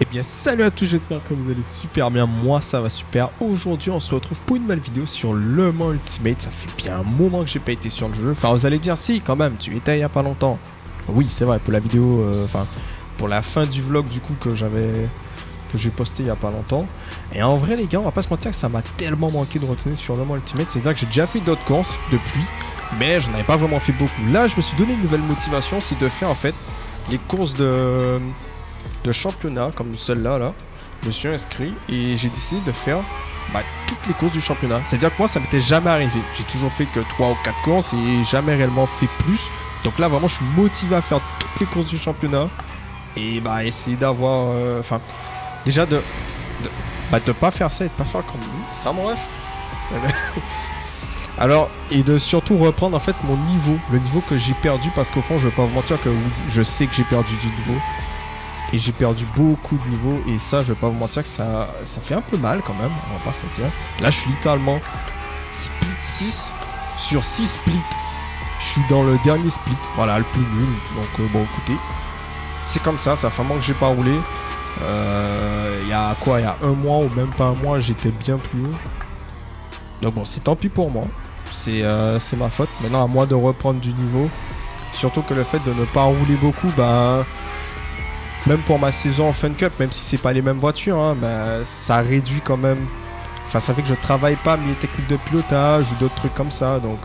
Eh bien salut à tous, j'espère que vous allez super bien, moi ça va super. Aujourd'hui on se retrouve pour une nouvelle vidéo sur Le Mans Ultimate. Ça fait bien un moment que j'ai pas été sur le jeu. Enfin vous allez me dire si quand même, tu étais il y a pas longtemps. Oui c'est vrai, pour la vidéo, pour la fin du vlog du coup que j'ai posté il y a pas longtemps. Et en vrai les gars, on va pas se mentir que ça m'a tellement manqué de retourner sur Le Mans Ultimate. C'est-à-dire que j'ai déjà fait d'autres courses depuis, mais j'en avais pas vraiment fait beaucoup. Là je me suis donné une nouvelle motivation, c'est de faire en fait les courses de championnat comme celle-là là. Je me suis inscrit et j'ai décidé de faire toutes les courses du championnat. C'est-à-dire que moi ça m'était jamais arrivé. J'ai toujours fait que 3 ou 4 courses et jamais réellement fait plus. Donc là vraiment je suis motivé à faire toutes les courses du championnat et essayer d'avoir déjà de pas faire ça et de pas faire comme nous. Ça mon ref. Alors, et de surtout reprendre en fait mon niveau, le niveau que j'ai perdu, parce qu'au fond je vais pas vous mentir que oui, je sais que j'ai perdu du niveau. Et j'ai perdu beaucoup de niveaux. Et ça, je vais pas vous mentir que ça fait un peu mal quand même. On va pas se mentir. Là, je suis littéralement split 6 sur 6 splits. Je suis dans le dernier split. Voilà, le plus nul. Donc, bon, écoutez. C'est comme ça. Ça fait un moment que j'ai pas roulé. Il y a quoi? Il y a un mois ou même pas un mois, j'étais bien plus haut. Donc, bon, c'est tant pis pour moi. C'est ma faute. Maintenant, à moi de reprendre du niveau. Surtout que le fait de ne pas rouler beaucoup, même pour ma saison en Fun Cup, même si c'est pas les mêmes voitures, hein, ça réduit quand même. Enfin, ça fait que je travaille pas mes techniques de pilotage ou d'autres trucs comme ça. Donc,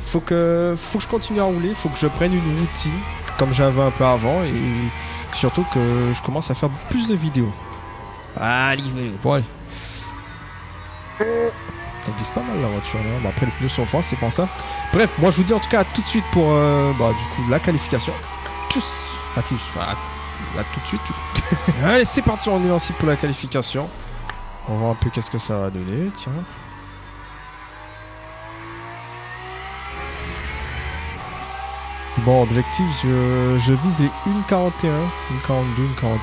faut que je continue à rouler. Faut que je prenne une routine comme j'avais un peu avant et surtout que je commence à faire plus de vidéos. Allez, bon allez. Ça glisse pas mal la voiture là. Bon, après les pneus sont forts, c'est pour ça. Bref, moi je vous dis en tout cas à tout de suite pour du coup la qualification. À tout de suite. Allez, c'est parti, on est lancé pour la qualification. On va voir un peu qu'est-ce que ça va donner, tiens. Bon, objectif, je vise les 1,41, 1,42, 1,41.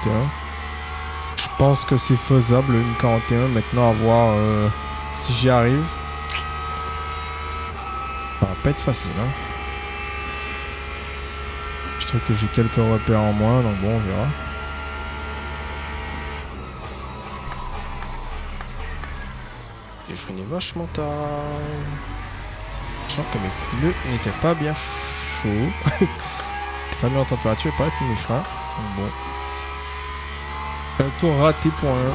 Je pense que c'est faisable, 1,41. Maintenant, à voir si j'y arrive. Ça va pas être facile, hein. Je trouve que j'ai quelques repères en moins, donc bon, on verra. J'ai freiné vachement tard. Je sens que mes pneus n'étaient pas bien chauds. Pas mis en température, pas avec mes freins. Donc bon. Un tour raté pour un.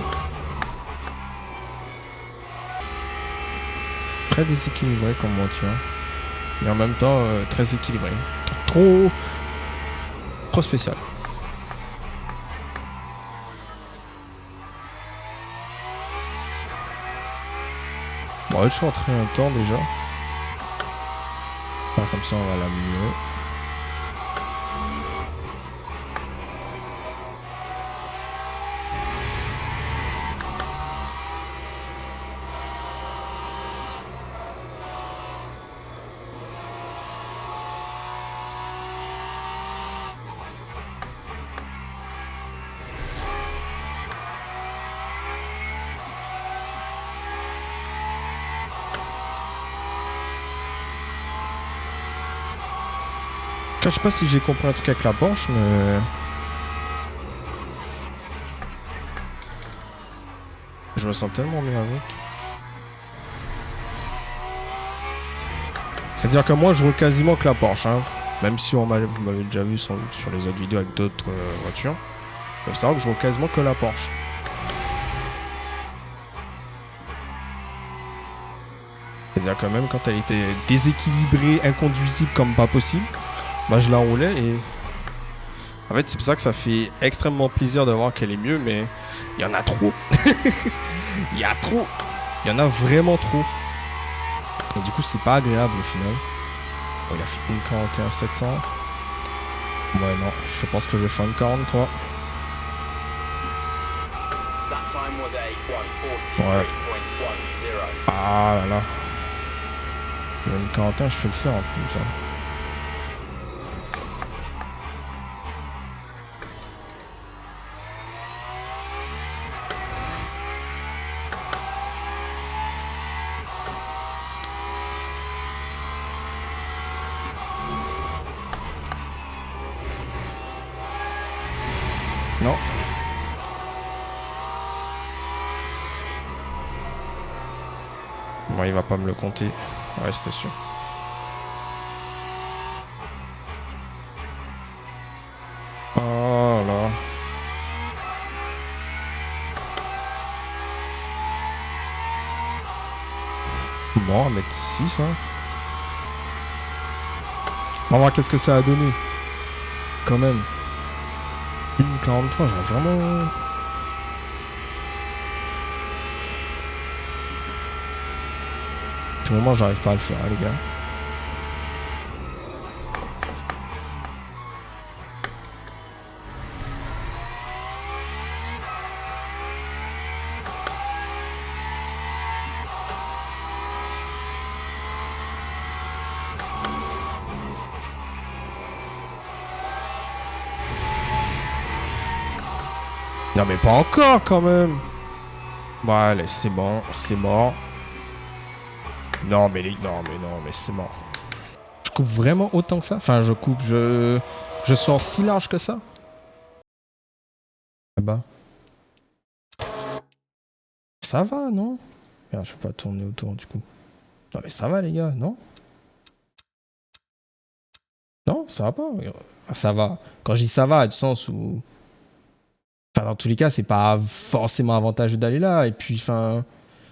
Très déséquilibré comme voiture. Et en même temps, très équilibré. Trop spécial. Bon, je suis entré un temps déjà. Enfin, comme ça, on va l'améliorer. Je sais pas si j'ai compris un truc avec la Porsche, mais je me sens tellement mieux avec. C'est-à-dire que moi, je roule quasiment que la Porsche, hein. Même si vous m'avez déjà vu sans doute sur les autres vidéos avec d'autres voitures. Il faut savoir que je roule quasiment que la Porsche. C'est-à-dire que même quand elle était déséquilibrée, inconduisible comme pas possible, moi je la roulais et en fait c'est pour ça que ça fait extrêmement plaisir de voir qu'elle est mieux, mais il y en a trop. Il y a trop. Il y en a vraiment trop. Et du coup c'est pas agréable au final. Bon, il a fait une 41 700. Ouais non, je pense que je vais faire une 43. Ouais. Ah là là. Il y a une 41, je peux le faire en plus. Hein. Bon, il va pas me le compter. Ouais, c'était sûr. Oh là. Bon, on va mettre 6, hein. On va voir qu'est-ce que ça a donné. Quand même. 1,43, j'ai vraiment... Tout moment, j'arrive pas à le faire, hein, les gars. Non mais pas encore quand même. Bon allez, c'est bon, c'est mort. Non mais c'est mort. Je coupe vraiment autant que ça. Enfin je coupe, je sors si large que ça. Ah bah. Ça va, non? Merde, je peux pas tourner autour du coup. Non mais ça va les gars, non? Non, ça va pas. Enfin, ça va. Quand je dis ça va, du sens où... Enfin, dans tous les cas, c'est pas forcément avantageux d'aller là. Et puis, enfin,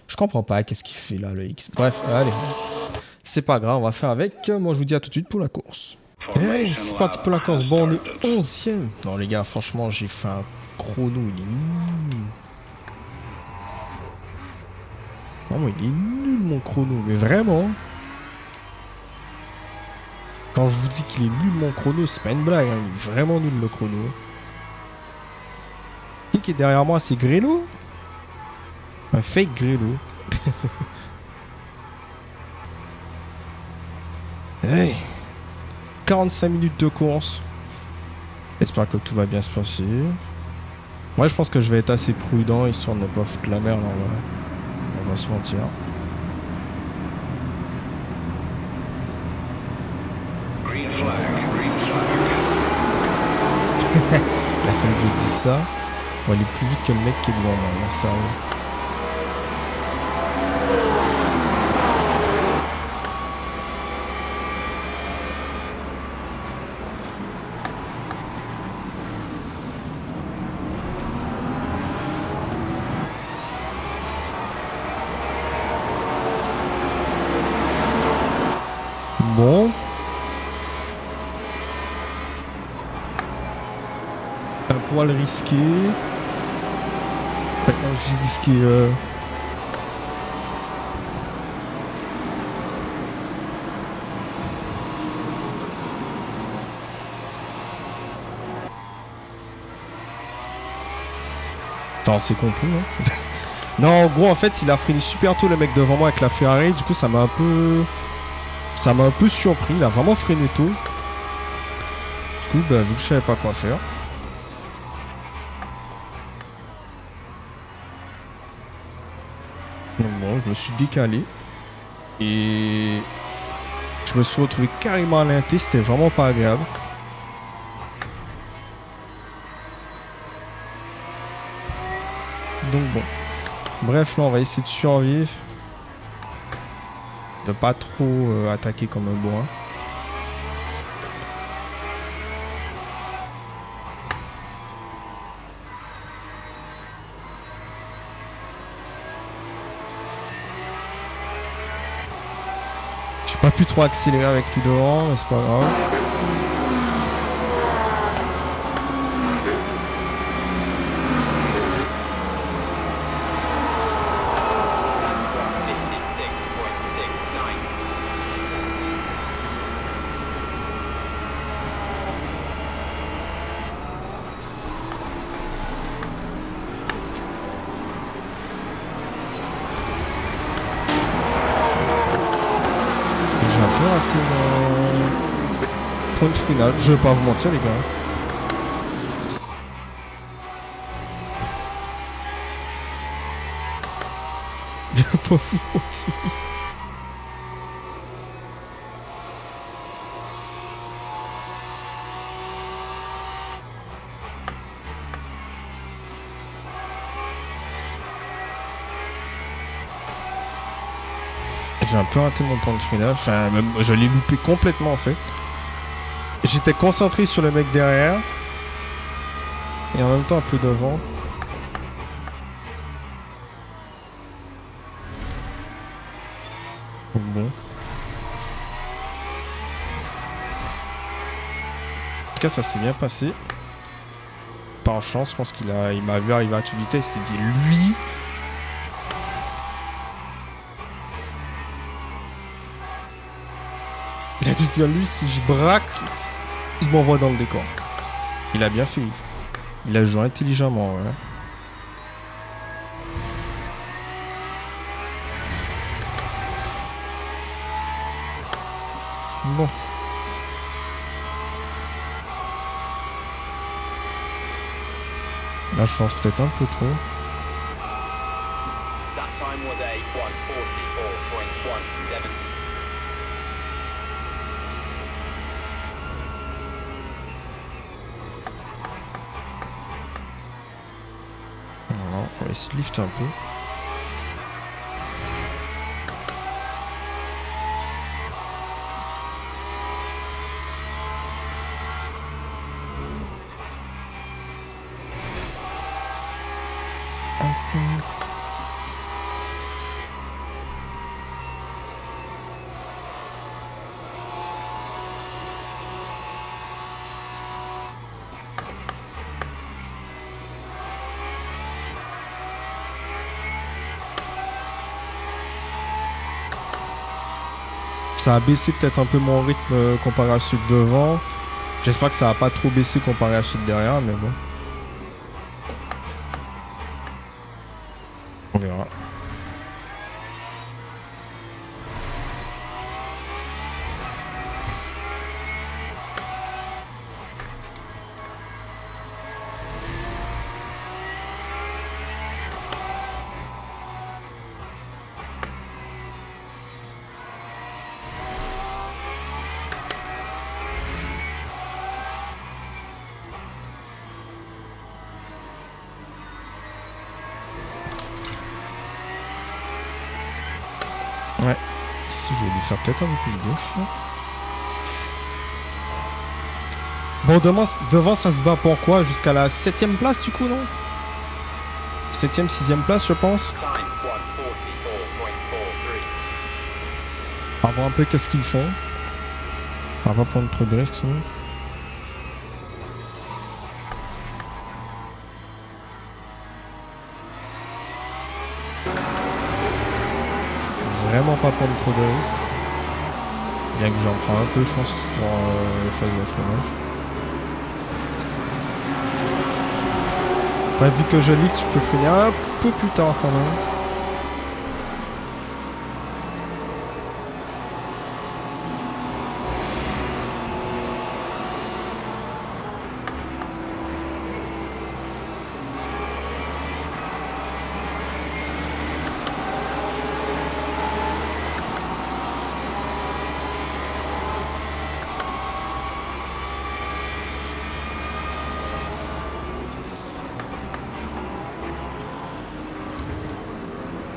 je comprends pas qu'est-ce qu'il fait là, le X. Bref, allez. C'est pas grave, on va faire avec. Moi, je vous dis à tout de suite pour la course. Et allez, c'est parti pour la course. Bon, on est 11e. Non, les gars, franchement, j'ai fait un chrono. Il est nul. Non, il est nul, mon chrono. Mais vraiment. Quand je vous dis qu'il est nul, mon chrono, c'est pas une blague. Hein. Il est vraiment nul, le chrono. Qui est derrière moi, c'est Grélo. Un fake Grélo. Hey, 45 minutes de course. J'espère que tout va bien se passer. Moi, je pense que je vais être assez prudent, histoire de ne pas foutre la merde. On va se mentir. Green flag, green flag. Il a fallu que je dise ça. On va aller plus vite que le mec qui est devant moi. Là, ça arrive. Bon. Un poil risqué. Maintenant, j'ai risqué... Enfin, c'est compris, hein. Non, en gros, en fait, il a freiné super tôt le mec devant moi avec la Ferrari. Du coup, ça m'a un peu surpris. Il a vraiment freiné tôt. Du coup, bah, vu que je savais pas quoi faire. Donc bon, je me suis décalé. Et je me suis retrouvé carrément à l'inté. C'était vraiment pas agréable. Donc bon. Bref, là, on va essayer de survivre. De pas trop attaquer comme un bourrin. J'ai pas pu trop accélérer avec lui devant, mais c'est pas grave. J'ai un peu raté le point de freinage. Je vais pas vous mentir, les gars. Je vais pas vous mentir. J'ai un peu raté mon point de freinage. Enfin, même, je l'ai loupé complètement en fait. J'étais concentré sur le mec derrière. Et en même temps un peu devant. Donc bon. En tout cas, ça s'est bien passé. Par chance, je pense il m'a vu arriver à toute vitesse. Il s'est dit, lui... Il a dû se dire, lui, si je braque, il m'envoie dans le décor. Il a bien fait. Il a joué intelligemment, ouais. Bon. Là, je pense peut-être un peu trop. That time was a 1:44.17. Non, on va essayer de lifter un peu. Ça a baissé peut-être un peu mon rythme comparé à celui de devant. J'espère que ça va pas trop baissé comparé à celui de derrière, mais bon. On verra. Ouais. Ici, je vais lui faire peut-être un peu plus gaffe. Bon, devant, ça se bat pour quoi? Jusqu'à la 7ème place, du coup, non? 7ème, 6ème place, je pense. Time 1:44.43. On va voir un peu qu'est-ce qu'ils font. On va pas prendre trop de risques, sinon. Vraiment pas prendre trop de risques. Bien que j'en prends un peu, je pense, sur les phases de freinage. Après, vu que je lift, je peux freiner un peu plus tard quand même.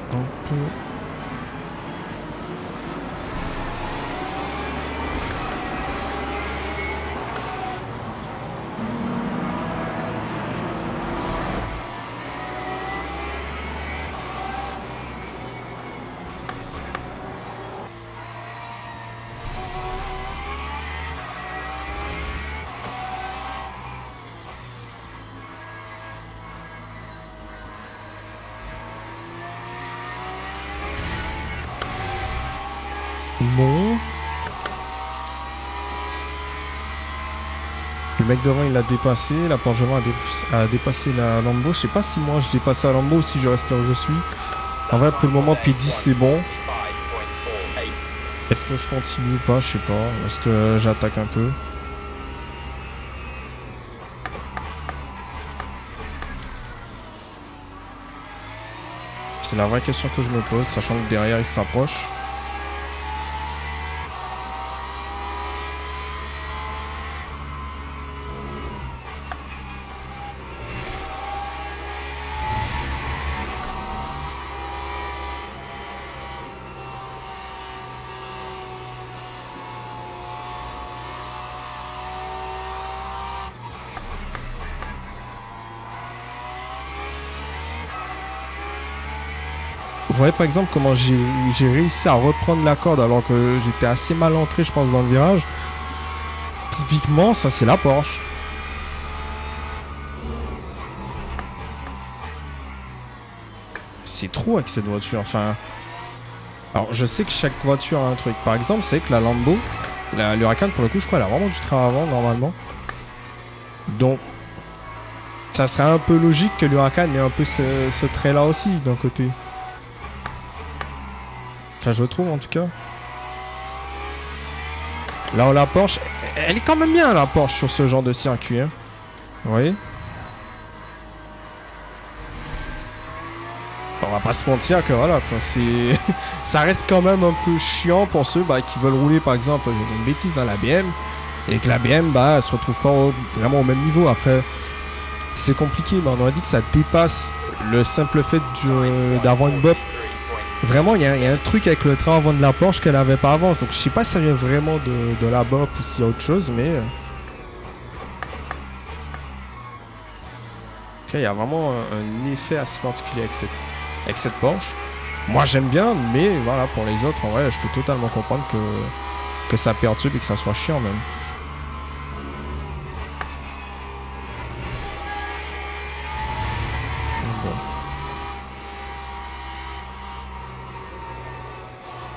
Un peu. Bon. Le mec devant il l'a dépassé, la Porsche devant a dépassé la Lambo. Je sais pas si moi je dépasse la Lambo ou si je reste là où je suis. En vrai pour le moment P10 c'est bon. 5.48. Est-ce que je continue ou pas? Je sais pas. Est-ce que j'attaque un peu? C'est la vraie question que je me pose, sachant que derrière il se rapproche. voyez par exemple comment j'ai réussi à reprendre la corde alors que j'étais assez mal entré, je pense, dans le virage. Typiquement, ça c'est la Porsche. C'est trop avec cette voiture, enfin... Alors je sais que chaque voiture a un truc. Par exemple, c'est que la Lambo, l'Huracan pour le coup, je crois, elle a vraiment du train avant normalement. Donc, ça serait un peu logique que l'Huracan ait un peu ce trait-là aussi d'un côté. Enfin, je trouve en tout cas. Là où la Porsche, elle est quand même bien la Porsche sur ce genre de circuit. Hein. Vous voyez? On va pas se mentir que voilà, c'est ça reste quand même un peu chiant pour ceux qui veulent rouler par exemple, j'ai une bêtise, hein, la BM, et que la BM elle se retrouve pas vraiment au même niveau. Après, c'est compliqué, mais on aurait dit que ça dépasse le simple fait d'avoir une BOP. Vraiment, il y a un truc avec le train avant de la Porsche qu'elle avait pas avant. Donc je sais pas si ça vient vraiment de la BOP ou s'il y a autre chose, mais il y a vraiment un effet assez particulier avec cette Porsche. Moi j'aime bien, mais voilà, pour les autres, en vrai, je peux totalement comprendre que ça perturbe et que ça soit chiant même. Bon.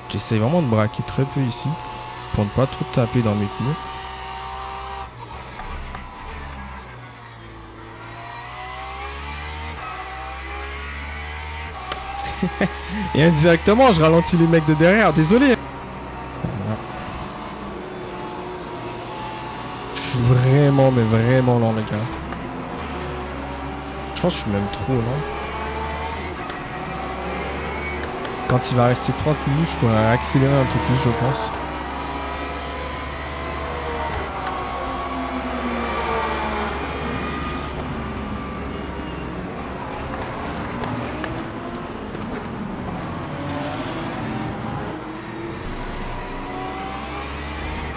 J'essaie vraiment de braquer très peu ici, pour ne pas trop taper dans mes pneus. Et indirectement, je ralentis les mecs de derrière, désolé. Je suis vraiment, mais vraiment lent, les gars. Je pense que je suis même trop lent. Quand il va rester 30 minutes, je pourrais accélérer un peu plus, je pense.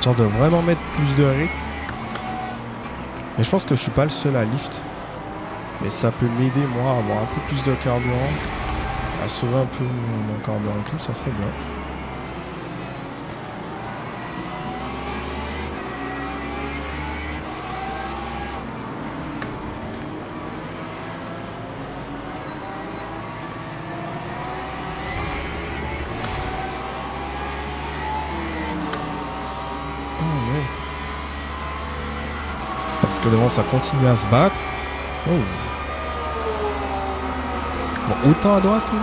On doit vraiment mettre plus de rythme. Mais je pense que je suis pas le seul à lift. Mais ça peut m'aider moi à avoir un peu plus de carburant. À sauver un peu mon carburant et tout, ça serait bien. Parce que devant ça continue à se battre. Oh. Bon, autant à droite ou...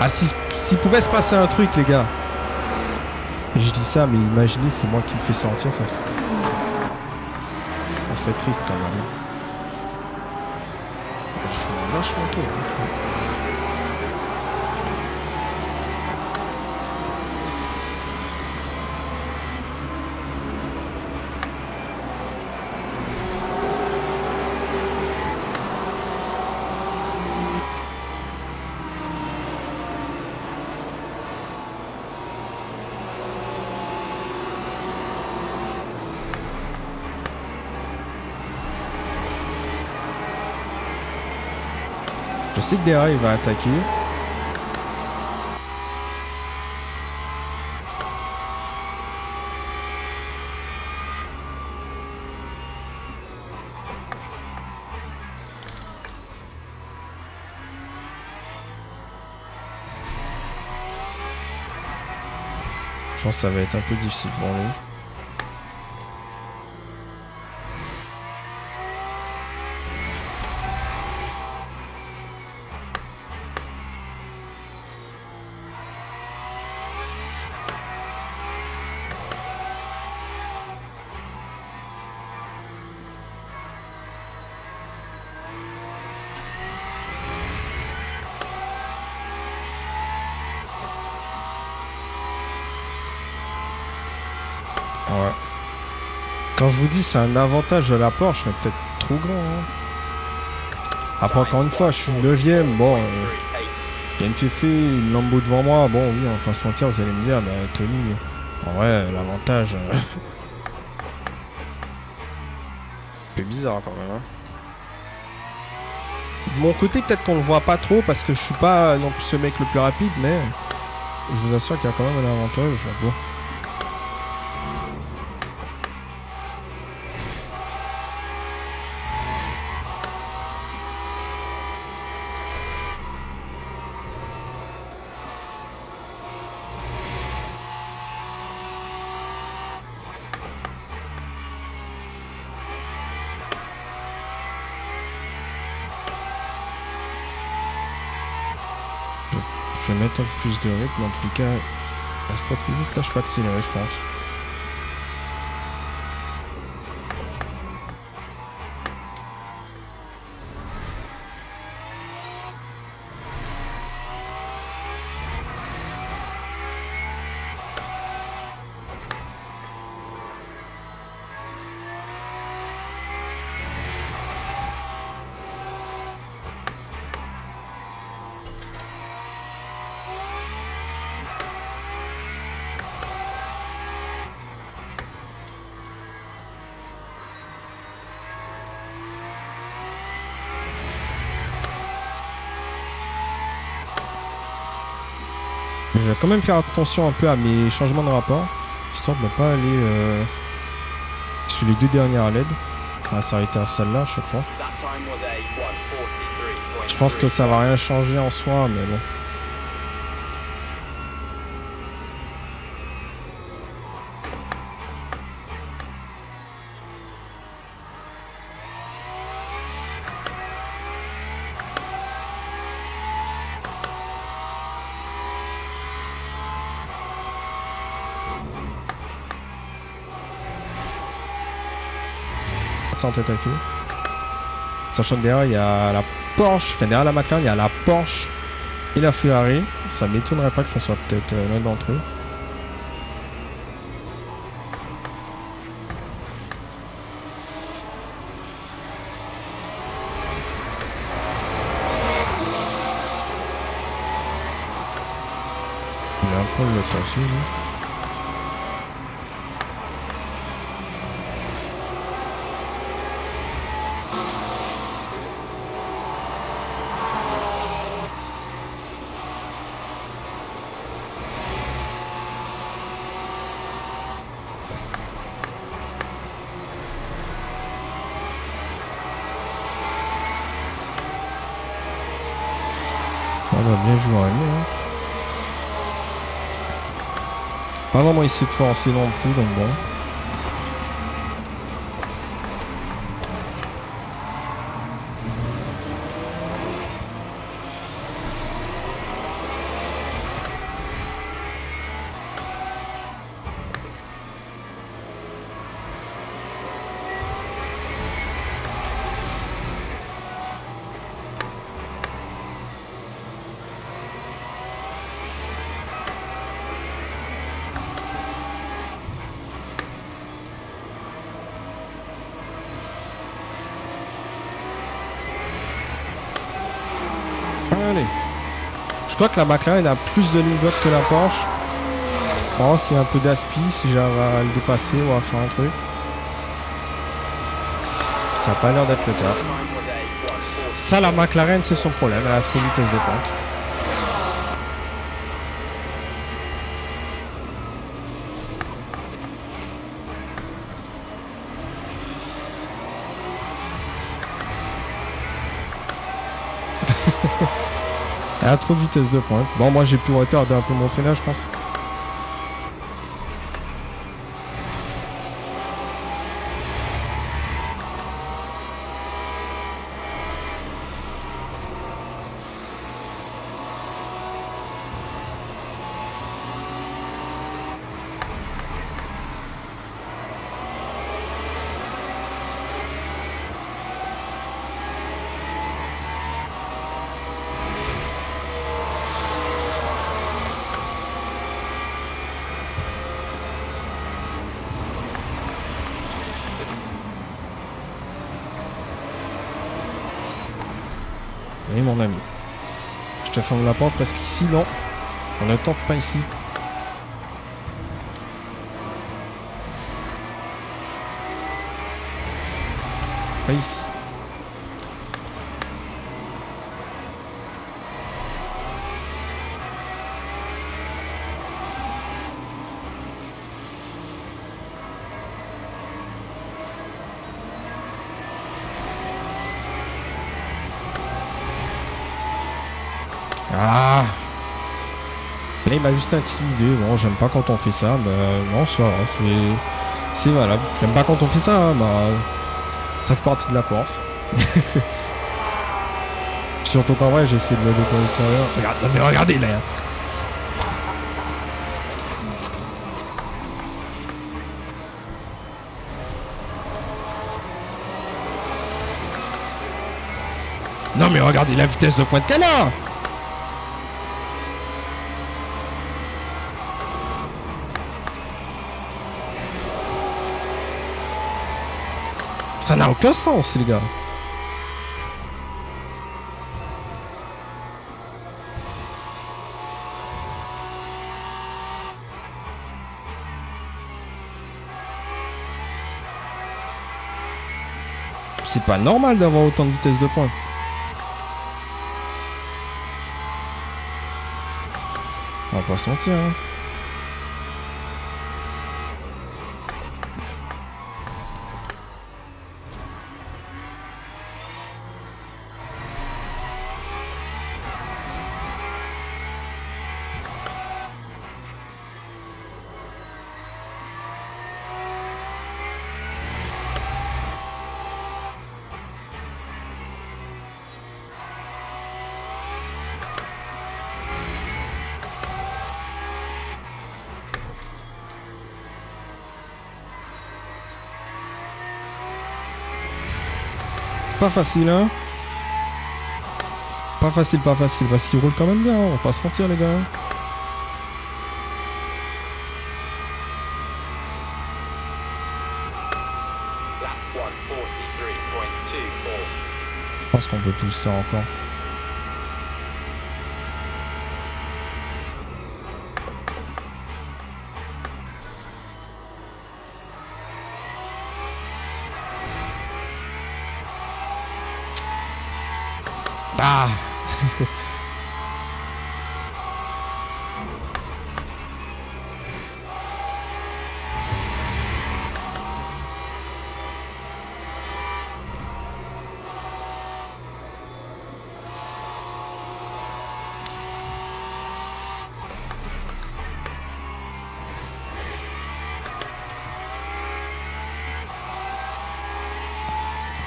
Ah, s'il pouvait se passer un truc, les gars. Je dis ça, mais imaginez, c'est moi qui me fais sortir, ça serait triste quand même. Je fais vachement tôt, franchement. Je sais que derrière il va attaquer. Je pense que ça va être un peu difficile pour lui. Ouais. Quand je vous dis c'est un avantage de la Porsche, mais peut-être trop grand. Hein. Après encore une fois, je suis 9ème. Bon, il y a une Féfé, une Lambo devant moi. Bon, oui, on va pas se mentir, vous allez me dire, mais Tony, en vrai, l'avantage... un peu bizarre quand même. Hein. De mon côté, peut-être qu'on le voit pas trop parce que je suis pas non plus ce mec le plus rapide, mais je vous assure qu'il y a quand même un avantage. Bon. Je vais mettre un peu plus de rythme, dans tous les cas, ça sera plus vite, là je peux accélérer je pense. Je vais quand même faire attention un peu à mes changements de rapport, histoire de ne pas aller sur les deux dernières LED. On va s'arrêter à celle-là à chaque fois. Je pense que ça va rien changer en soi, mais bon. En tête à queue. Sachant que derrière il y a la Porsche, enfin derrière la McLaren il y a la Porsche et la Ferrari. Ça m'étonnerait pas que ça soit peut-être l'un d'entre eux. Il a un peu le temps aussi, lui. On va bien jouer à lui. Hein. Pas vraiment essayer de forcer non plus, donc bon. Allez. Je crois que la McLaren a plus de ligne droite que la Porsche. On va voir s'il y a un peu d'aspi, si j'arrive à le dépasser ou à faire un truc. Ça n'a pas l'air d'être le cas. Ça, la McLaren, c'est son problème. Elle a trop de vitesse de pointe. Elle a trop de vitesse de pointe. Bon, moi j'ai pu retarder un peu mon freinage, je pense. Oui, mon ami. Je te ferme la porte parce qu'ici, non. On ne tente pas ici. Pas ici. Ah. Là, il m'a juste intimidé. Bon, j'aime pas quand on fait ça. Bah, non, ça va. C'est valable. J'aime pas quand on fait ça. Hein, bah, ça fait partie de la course. Surtout qu'en vrai, j'ai essayé de le décoller à l'intérieur. Regarde, non, mais regardez là. Non, mais regardez la vitesse de pointe qu'elle a. Ça n'a aucun sens, les gars. C'est pas normal d'avoir autant de vitesse de pointe. On va pas se mentir, hein. Pas facile, hein. Pas facile, parce qu'il roule quand même bien, on va pas se mentir, les gars. Je pense qu'on peut pousser encore. Ah.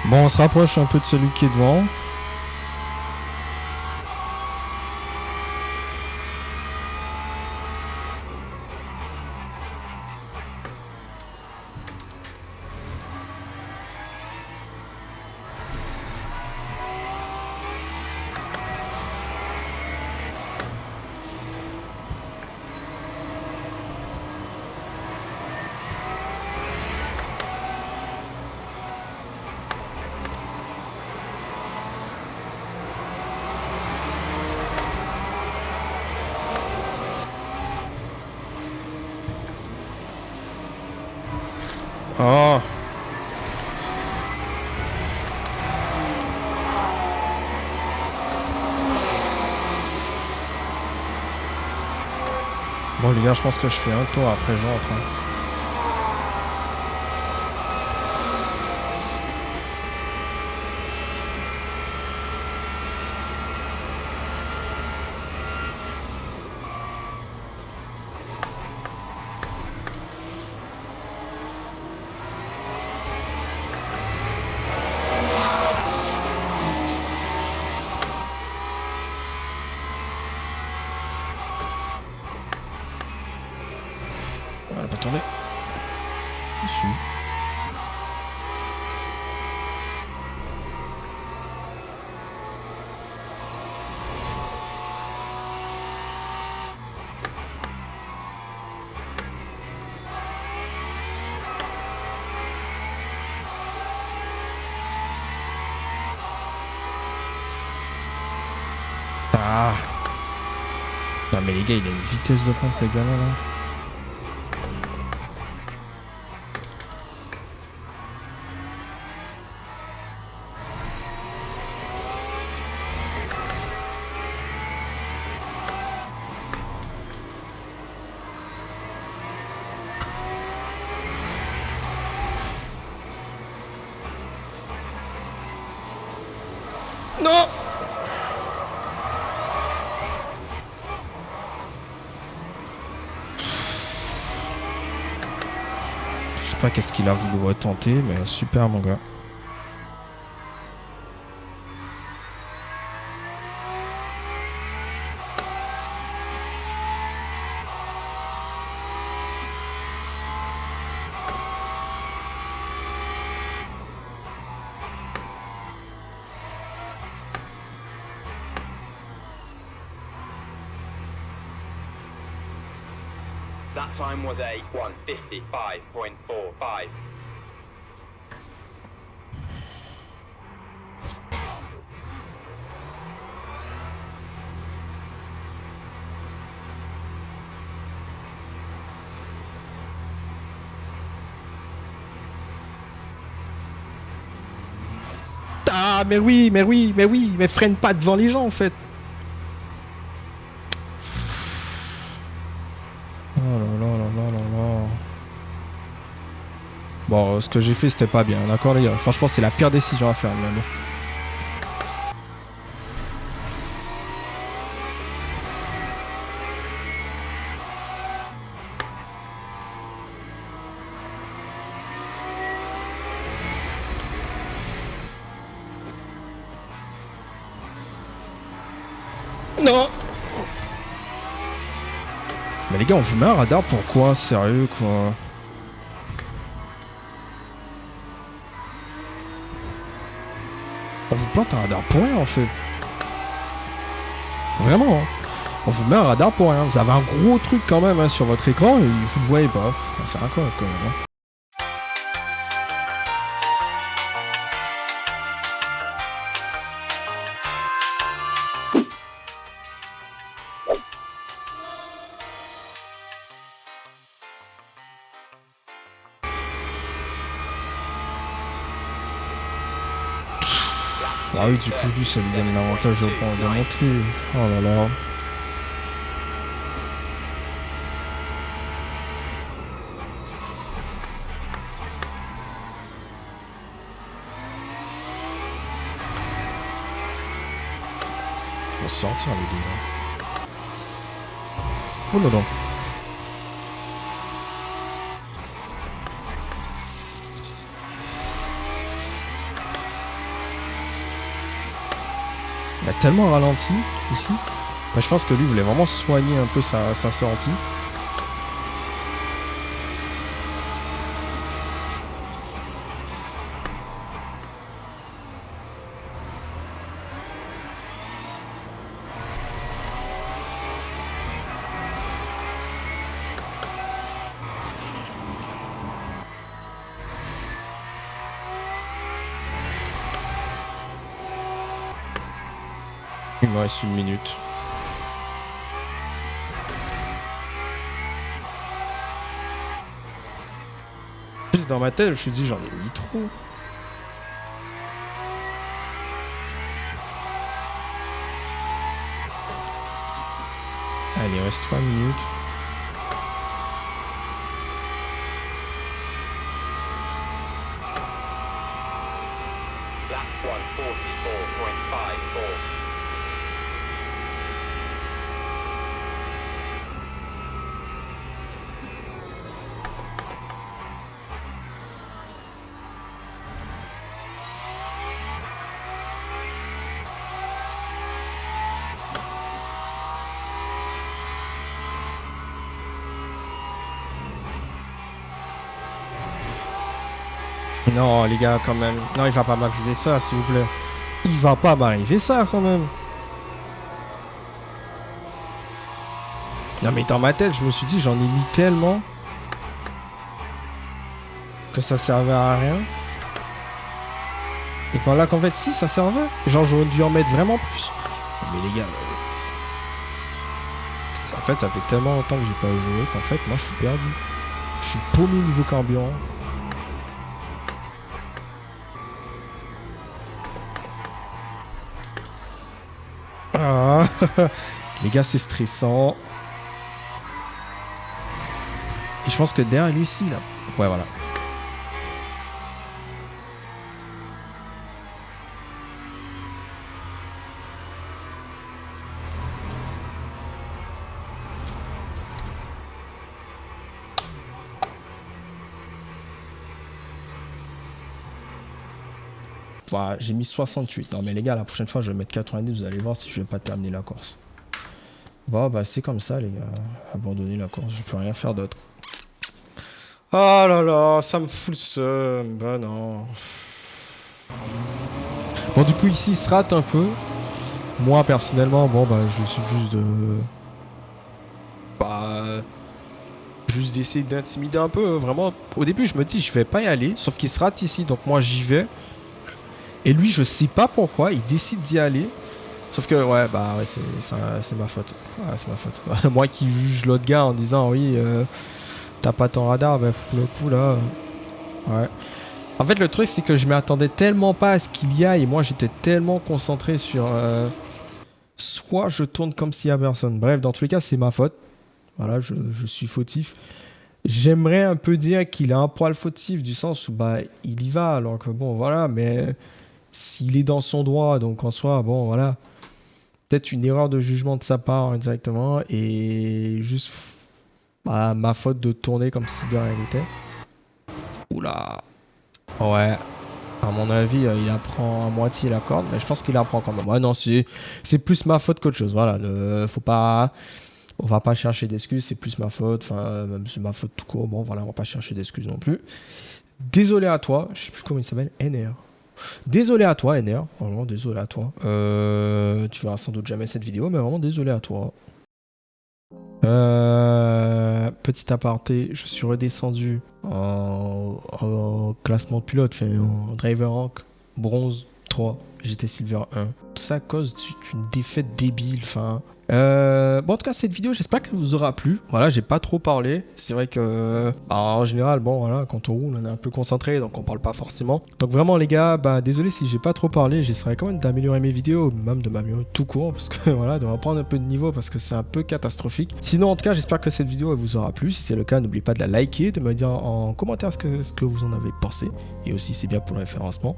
Bon, on se rapproche un peu de celui qui est devant. Oh. Bon les gars, je pense que je fais un tour après je rentre. Hein. Voilà, pas tourner. Dessus. Ah. Non mais les gars, il a une vitesse de pompe les gars là. Non. Je sais pas qu'est-ce qu'il a voulu retenter, mais super mon gars. That time was a 1:55.45. Ah, mais oui, mais oui, mais oui, mais freine pas devant les gens en fait. Oh là là là là là là. Bon, ce que j'ai fait, c'était pas bien, d'accord les gars. Franchement, c'est la pire décision à faire même. Non. Mais les gars, on vous met un radar pourquoi? Sérieux quoi? On vous plante un radar pour rien en fait. Vraiment, hein. On vous met un radar pour rien. Vous avez un gros truc quand même hein, sur votre écran et vous ne voyez pas. C'est incroyable quand même. Hein. Ah oui, du coup, lui, ça lui donne l'avantage au point de montrer. Oh là là. On va sortir les deux là. Oh là là. Il a tellement ralenti ici. Enfin, je pense que lui voulait vraiment soigner un peu sa sortie. Il me reste 1 minute. Juste dans ma tête, je me suis dit j'en ai mis trop. Allez, il reste 3 minutes. That's 1:44.54. Non, les gars, quand même. Non, il va pas m'arriver ça, s'il vous plaît. Il va pas m'arriver ça, quand même. Non, mais dans ma tête, je me suis dit, j'en ai mis tellement que ça servait à rien. Et voilà qu'en fait, si, ça servait. Genre, j'aurais dû en mettre vraiment plus. Mais les gars, en fait, ça fait tellement longtemps que j'ai pas joué qu'en fait, moi, je suis perdu. Je suis paumé niveau carburant. Ah, les gars, c'est stressant. Et je pense que derrière lui ici, là. Ouais, voilà. Enfin, j'ai mis 68. Non mais les gars, la prochaine fois je vais mettre 90, vous allez voir si je vais pas terminer la course. Bon bah c'est comme ça les gars. Abandonner la course, je peux rien faire d'autre. Oh là là, ça me fout le seum. Bah non. Bon du coup ici il se rate un peu. Moi personnellement, bon bah je suis juste de... Bah... Juste d'essayer d'intimider un peu, vraiment. Au début je me dis je vais pas y aller, sauf qu'il se rate ici, donc moi j'y vais. Et lui je sais pas pourquoi, il décide d'y aller. Sauf que ouais bah ouais c'est ma faute. Ouais, c'est ma faute. Moi qui juge l'autre gars en disant oui t'as pas ton radar, bah pour le coup là... Ouais. En fait le truc c'est que je m'y attendais tellement pas à ce qu'il y aille, et moi j'étais tellement concentré sur... Soit je tourne comme s'il y a personne. Bref, dans tous les cas c'est ma faute. Voilà, je suis fautif. J'aimerais un peu dire qu'il est un poil fautif du sens où bah il y va, alors que bon voilà, mais s'il est dans son droit, donc en soi, bon voilà, peut-être une erreur de jugement de sa part indirectement, et juste bah, ma faute de tourner comme si de rien n'était. Oula. Ouais. À mon avis, il apprend à moitié la corde, mais je pense qu'il apprend quand même. Ouais non, c'est plus ma faute qu'autre chose. Voilà, faut pas... On va pas chercher d'excuses, c'est plus ma faute, enfin, même c'est ma faute tout court, bon voilà, on va pas chercher d'excuses non plus. Désolé à toi, je sais plus comment il s'appelle, NR. Désolé à toi, NR, vraiment désolé à toi. Tu verras sans doute jamais cette vidéo, mais vraiment désolé à toi. Petit aparté, je suis redescendu en classement de pilote, enfin, en driver rank, bronze 3, j'étais silver 1. Tout ça à cause d'une défaite débile, enfin... bon en tout cas cette vidéo j'espère qu'elle vous aura plu. Voilà, j'ai pas trop parlé. C'est vrai que bah, en général bon voilà, quand on roule on est un peu concentré donc on parle pas forcément. Donc vraiment les gars, bah désolé si j'ai pas trop parlé. J'essaierai quand même d'améliorer mes vidéos, même de m'améliorer tout court, parce que voilà, de reprendre un peu de niveau parce que c'est un peu catastrophique. Sinon en tout cas j'espère que cette vidéo elle vous aura plu. Si c'est le cas, n'oubliez pas de la liker, de me dire en commentaire ce que vous en avez pensé, et aussi c'est bien pour le référencement.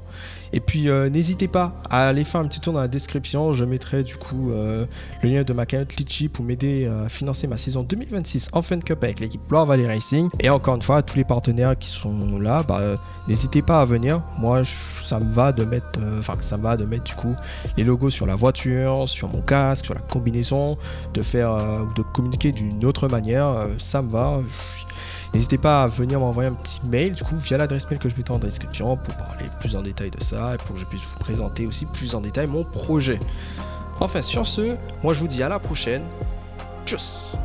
Et puis n'hésitez pas à aller faire un petit tour dans la description. Je mettrai du coup le lien de ma cagnotte Litchi pour m'aider à financer ma saison 2026 en Fun Cup avec l'équipe Loire Valley Racing. Et encore une fois, à tous les partenaires qui sont là, bah, n'hésitez pas à venir. Moi, ça me va de mettre, du coup les logos sur la voiture, sur mon casque, sur la combinaison, de faire, de communiquer d'une autre manière. Ça me va. N'hésitez pas à venir m'envoyer un petit mail du coup via l'adresse mail que je mets en description pour parler plus en détail de ça et pour que je puisse vous présenter aussi plus en détail mon projet. Enfin sur ce, moi je vous dis à la prochaine. Tchuss.